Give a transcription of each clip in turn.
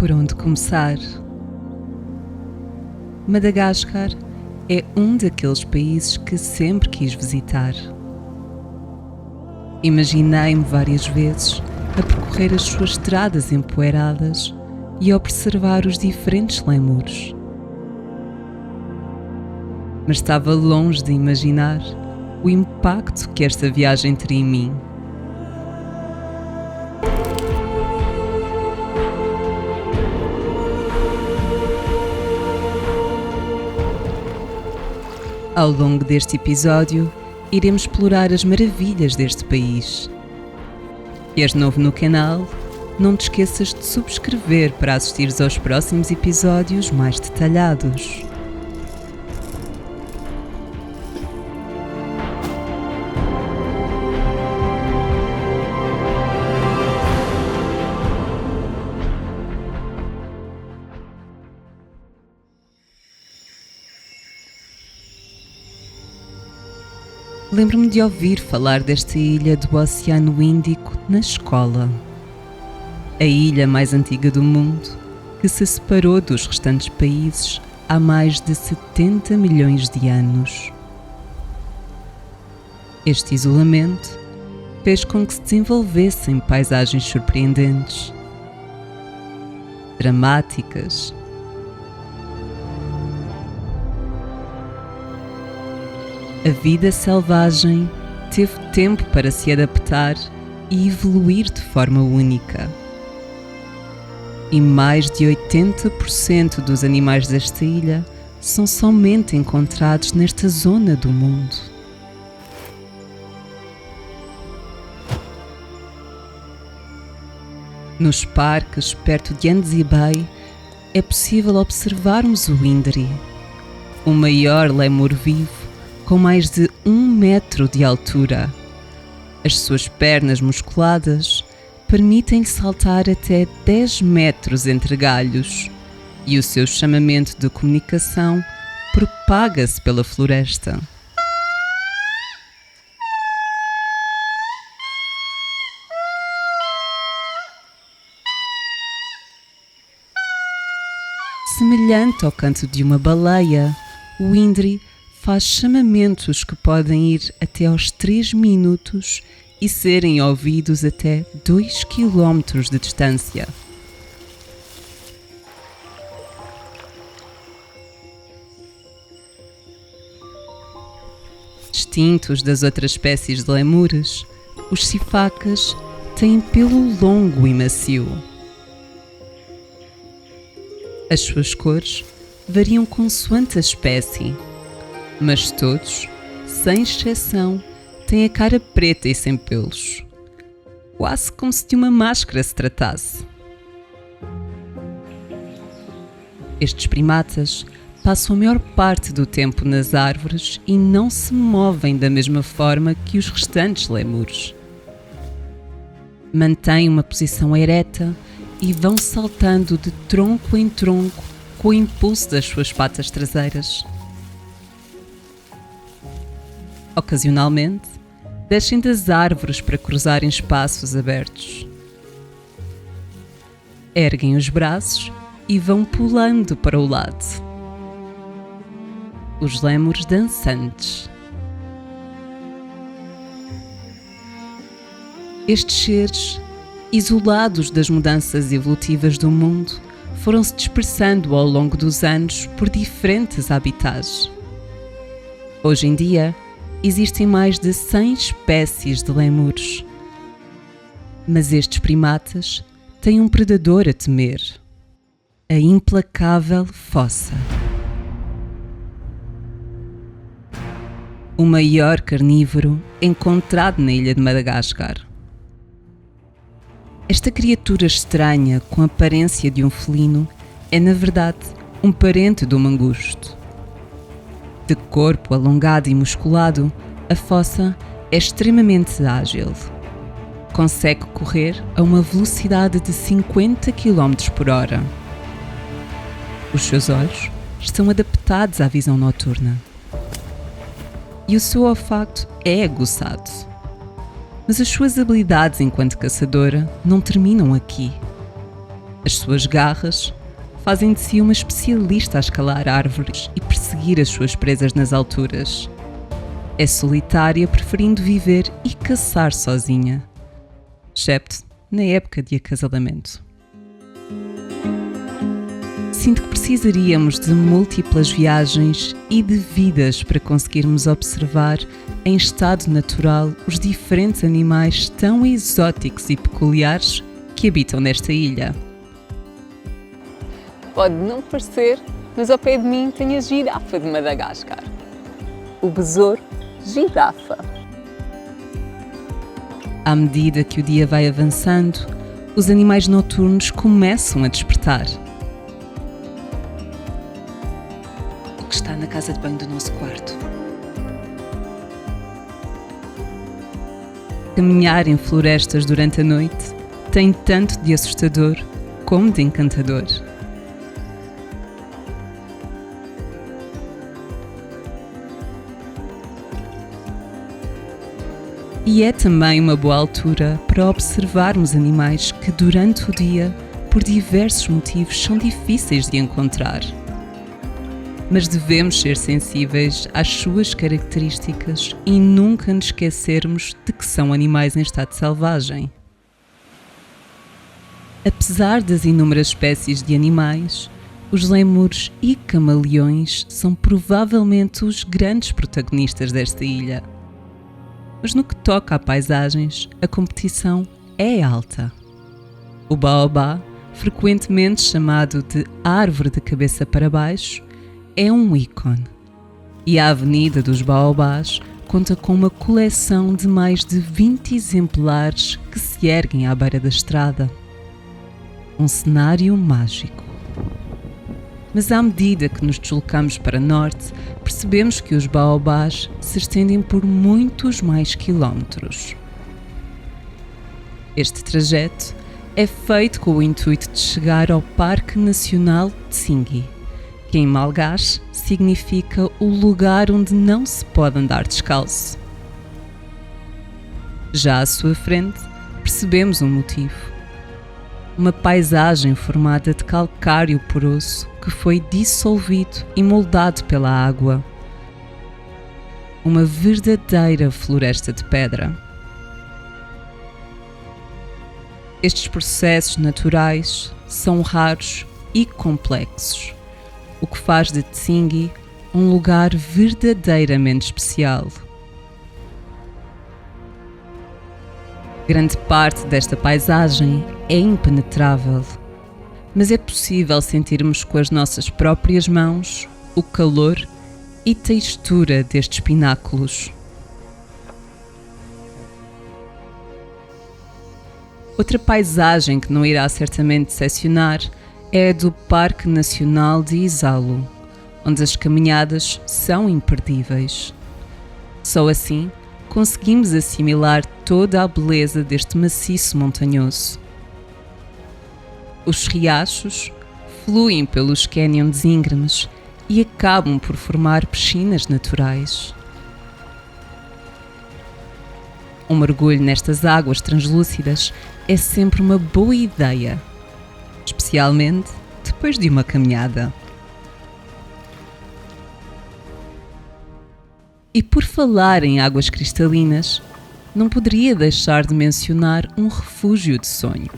Por onde começar? Madagascar é um daqueles países que sempre quis visitar. Imaginei-me várias vezes a percorrer as suas estradas empoeiradas e a observar os diferentes lémures. Mas estava longe de imaginar o impacto que esta viagem teria em mim. Ao longo deste episódio, iremos explorar as maravilhas deste país. Se és novo no canal, não te esqueças de subscrever para assistires aos próximos episódios mais detalhados. Lembro-me de ouvir falar desta ilha do Oceano Índico na escola. A ilha mais antiga do mundo, que se separou dos restantes países há mais de 70 milhões de anos. Este isolamento fez com que se desenvolvessem paisagens surpreendentes, dramáticas, a vida selvagem teve tempo para se adaptar e evoluir de forma única. E mais de 80% dos animais desta ilha são somente encontrados nesta zona do mundo. Nos parques perto de Anzi Bay é possível observarmos o Indri, o maior lémur vivo com mais de 1 metro de altura. As suas pernas musculadas permitem-lhe saltar até 10 metros entre galhos e o seu chamamento de comunicação propaga-se pela floresta. Semelhante ao canto de uma baleia, o Indri faz chamamentos que podem ir até aos 3 minutos e serem ouvidos até 2 quilómetros de distância. Distintos das outras espécies de lemures, os sifacas têm pelo longo e macio. As suas cores variam consoante a espécie, mas todos, sem exceção, têm a cara preta e sem pelos, quase como se de uma máscara se tratasse. Estes primatas passam a maior parte do tempo nas árvores e não se movem da mesma forma que os restantes lémures. Mantêm uma posição ereta e vão saltando de tronco em tronco com o impulso das suas patas traseiras. Ocasionalmente, descem das árvores para cruzarem espaços abertos. Erguem os braços e vão pulando para o lado. Os lémures dançantes. Estes seres, isolados das mudanças evolutivas do mundo, foram-se dispersando ao longo dos anos por diferentes habitats. Hoje em dia, existem mais de 100 espécies de lémures. Mas estes primatas têm um predador a temer: a implacável fossa. O maior carnívoro encontrado na ilha de Madagascar. Esta criatura estranha com a aparência de um felino é, na verdade, um parente do mangusto. De corpo alongado e musculado, a fossa é extremamente ágil. Consegue correr a uma velocidade de 50 km por hora. Os seus olhos estão adaptados à visão noturna. E o seu olfato é aguçado. Mas as suas habilidades enquanto caçadora não terminam aqui. As suas garras fazem de si uma especialista a escalar árvores e perseguir as suas presas nas alturas. É solitária, preferindo viver e caçar sozinha, excepto na época de acasalamento. Sinto que precisaríamos de múltiplas viagens e de vidas para conseguirmos observar em estado natural os diferentes animais tão exóticos e peculiares que habitam nesta ilha. Pode não parecer, mas ao pé de mim tem a girafa de Madagascar. O besouro girafa. À medida que o dia vai avançando, os animais noturnos começam a despertar. O que está na casa de banho do nosso quarto? Caminhar em florestas durante a noite tem tanto de assustador como de encantador. E é também uma boa altura para observarmos animais que durante o dia, por diversos motivos, são difíceis de encontrar. Mas devemos ser sensíveis às suas características e nunca nos esquecermos de que são animais em estado selvagem. Apesar das inúmeras espécies de animais, os lêmures e camaleões são provavelmente os grandes protagonistas desta ilha. Mas no que toca a paisagens, a competição é alta. O baobá, frequentemente chamado de árvore de cabeça para baixo, é um ícone. E a Avenida dos Baobás conta com uma coleção de mais de 20 exemplares que se erguem à beira da estrada. Um cenário mágico. Mas à medida que nos deslocamos para norte, percebemos que os baobás se estendem por muitos mais quilómetros. Este trajeto é feito com o intuito de chegar ao Parque Nacional Tsingy, que em malgache significa o lugar onde não se pode andar descalço. Já à sua frente, percebemos um motivo. Uma paisagem formada de calcário poroso que foi dissolvido e moldado pela água. Uma verdadeira floresta de pedra. Estes processos naturais são raros e complexos, o que faz de Tsingy um lugar verdadeiramente especial. Grande parte desta paisagem é impenetrável, mas é possível sentirmos com as nossas próprias mãos o calor e textura destes pináculos. Outra paisagem que não irá certamente decepcionar é a do Parque Nacional de Isalu, onde as caminhadas são imperdíveis. Só assim conseguimos assimilar toda a beleza deste maciço montanhoso. Os riachos fluem pelos cânions íngremes e acabam por formar piscinas naturais. Um mergulho nestas águas translúcidas é sempre uma boa ideia, especialmente depois de uma caminhada. E por falar em águas cristalinas, não poderia deixar de mencionar um refúgio de sonho.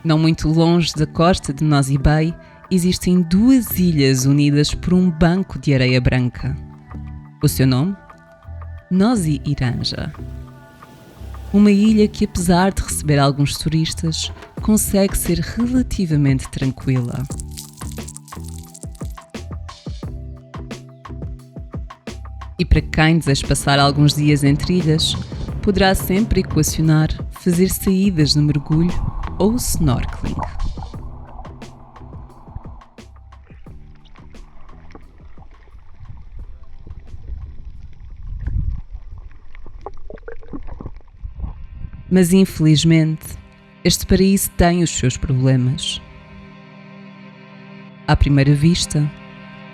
Não muito longe da costa de Nosy Be, existem duas ilhas unidas por um banco de areia branca. O seu nome? Nosy Iranja. Uma ilha que, apesar de receber alguns turistas, consegue ser relativamente tranquila. E para quem deseja passar alguns dias entre ilhas, poderá sempre equacionar fazer saídas de mergulho ou snorkeling. Mas infelizmente, este paraíso tem os seus problemas. À primeira vista,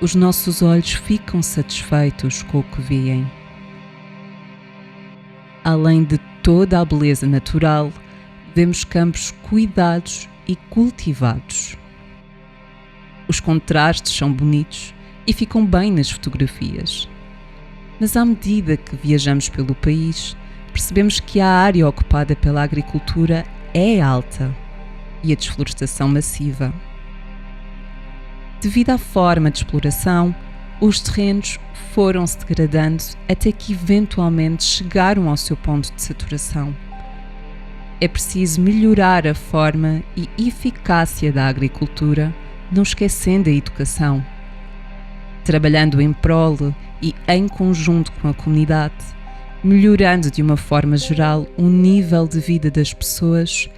os nossos olhos ficam satisfeitos com o que veem. Além de toda a beleza natural, vemos campos cuidados e cultivados. Os contrastes são bonitos e ficam bem nas fotografias. Mas à medida que viajamos pelo país, percebemos que a área ocupada pela agricultura é alta e a desflorestação massiva. Devido à forma de exploração, os terrenos foram-se degradando até que eventualmente chegaram ao seu ponto de saturação. É preciso melhorar a forma e eficácia da agricultura, não esquecendo a educação. Trabalhando em prol e em conjunto com a comunidade, melhorando de uma forma geral o nível de vida das pessoas,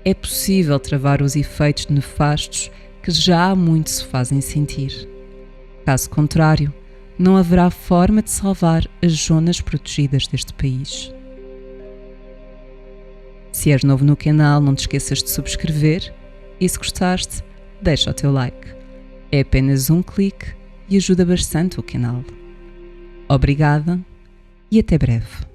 é possível travar os efeitos nefastos que já há muito se fazem sentir. Caso contrário, não haverá forma de salvar as zonas protegidas deste país. Se és novo no canal, não te esqueças de subscrever e se gostaste, deixa o teu like. É apenas um clique e ajuda bastante o canal. Obrigada e até breve.